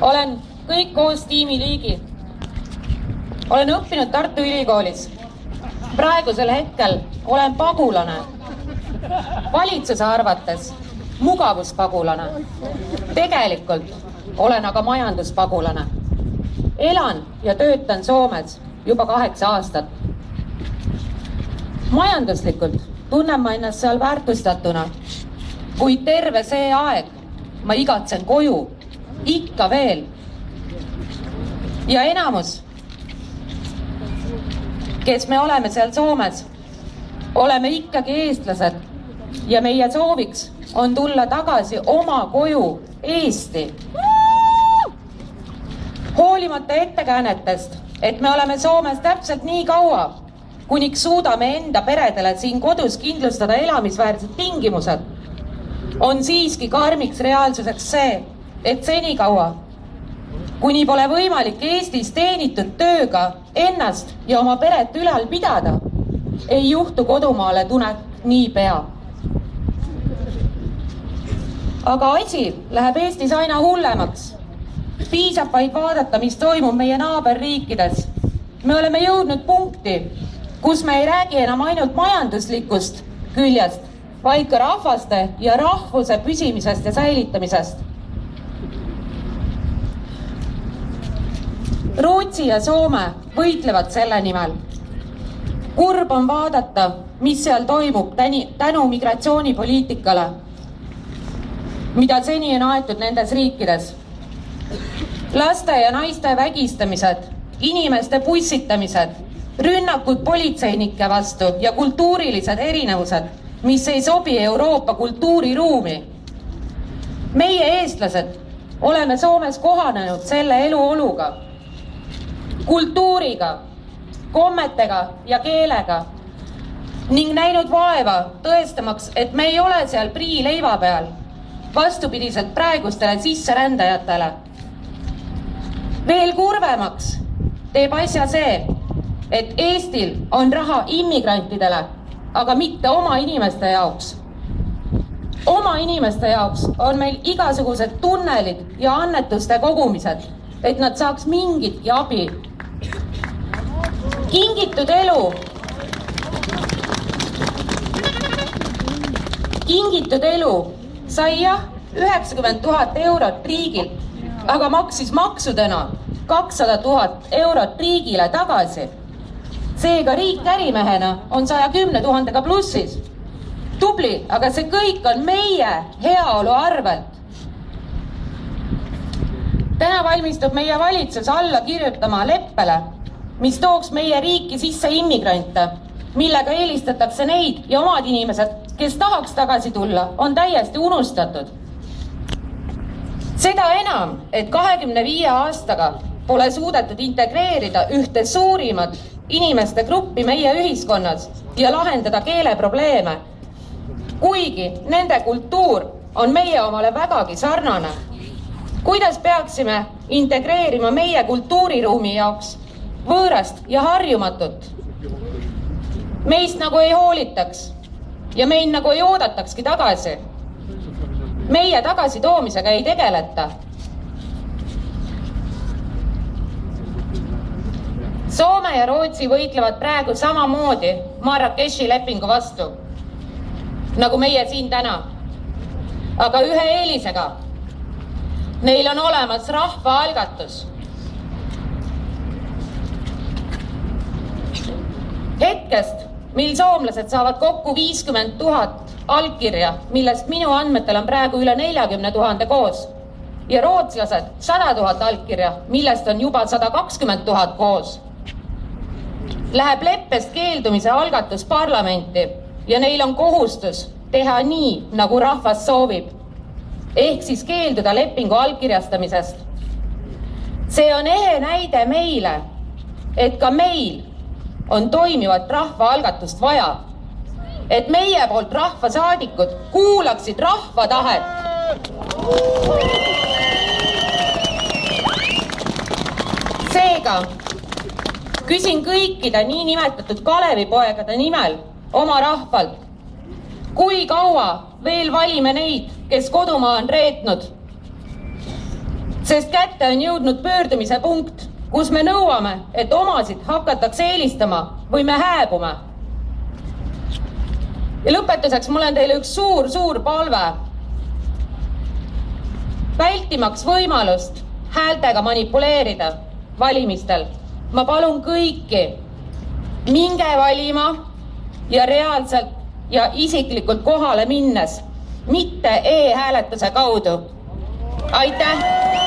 olen kõik koos tiimiliigi. Olen õppinud Tartu Ülikoolis. Praegusel hetkel olen pagulane. Valitsuse arvates mugavuspagulane. Tegelikult olen aga majanduspagulane. Elan ja töötan Soomes juba 8 aastat. Majanduslikult tunnen ma ennast seal väärtustatuna, kuid terve see aeg ma igatsen koju, ikka veel. Ja enamus, kes me oleme seal Soomes, oleme ikkagi eestlased ja meie sooviks on tulla tagasi oma koju Eesti. Hoolimata ettekäänetest, et me oleme Soomes täpselt nii kaua, kuniks suudame enda peredele siin kodus kindlustada elamisväärsed tingimused, on siiski karmiks reaalsuseks see, et senikaua, kuni pole võimalik Eestis teenitud tööga ennast ja oma peret ülal pidada, ei juhtu kodumaale tunek niipea. Aga asi läheb Eestis aina hullemaks. Piisab vaid vaadata, mis toimub meie naaberriikides. Me oleme jõudnud punkti, kus me ei räägi enam ainult majanduslikust küljest, vaid ka rahvaste ja rahvuse püsimisest ja säilitamisest. Rootsi ja Soome võitlevad selle nimel. Kurb on vaadata, mis seal toimub tänu migratsioonipoliitikale, mida seni on aetud nendes riikides. Laste ja naiste vägistamised, inimeste pussitamised, rünnakud politseinike vastu ja kultuurilised erinevused, mis ei sobi Euroopa kultuuriruumi. Meie eestlased oleme Soomes kohanenud selle eluoluga, kultuuriga, kommetega ja keelega ning näinud vaeva tõestamaks, et me ei ole seal priileiva peal, vastupidiselt praegustele sisserändajatele. Veel kurvemaks teeb asja see, et Eestil on raha immigrantidele, aga mitte oma inimeste jaoks. Oma inimeste jaoks on meil igasugused tunnelid ja annetuste kogumised, et nad saaks mingitki abi. Kingitud elu sai jah 90 000 eurot riigilt, aga maksis maksudena 200 000 eurot riigile tagasi. Seega riik ärimehena on 110 000 plussis. Tubli, aga see kõik on meie heaolu arvelt. Täna valmistub meie valitsus alla kirjutama leppele, mis tooks meie riiki sisse immigrante, millega eelistatakse neid ja omad inimesed, kes tahaks tagasi tulla, on täiesti unustatud. Seda enam, et 25 aastaga pole suudetud integreerida ühte suurimat inimeste gruppi meie ühiskonnas ja lahendada keeleprobleeme, kuigi nende kultuur on meie omale vägagi sarnane. Kuidas peaksime integreerima meie kultuuriruumi jaoks võõrast ja harjumatut? Meist nagu ei hoolitaks ja meid nagu ei oodatakski tagasi. Meie tagasitoomisega ei tegeleta. Soome ja Rootsi võitlevad praegu samamoodi Marrakechi lepingu vastu, nagu meie siin täna. Aga ühe eelisega. Neil on olemas rahvaalgatus. Hetkest, mil soomlased saavad kokku 50 000 allkirja, millest minu andmetel on praegu üle 40 000 koos, ja rootslased 100 000 allkirja, millest on juba 120 000 koos. Läheb leppest keeldumise algatus parlamenti ja neil on kohustus teha nii, nagu rahvas soovib, ehk siis keelduda lepingu allkirjastamisest. See on ehe näide meile, et ka meil on toimivat rahvaalgatust vaja, et meie poolt rahvasaadikud kuulaksid rahva tahet. Seega küsin kõikide niinimetatud Kalevipoegade nimel oma rahvalt, kui kaua veel valime neid, kes kodumaa on reetnud? Sest kätte on jõudnud pöördumise punkt, kus me nõuame, et omasid hakatakse eelistama või me hääbume. Ja lõpetuseks mul on teile üks suur palve. Vältimaks võimalust häältega manipuleerida valimistel, ma palun kõiki, minge valima ja reaalselt ja isiklikult kohale minnes, mitte e-hääletuse kaudu. Aitäh!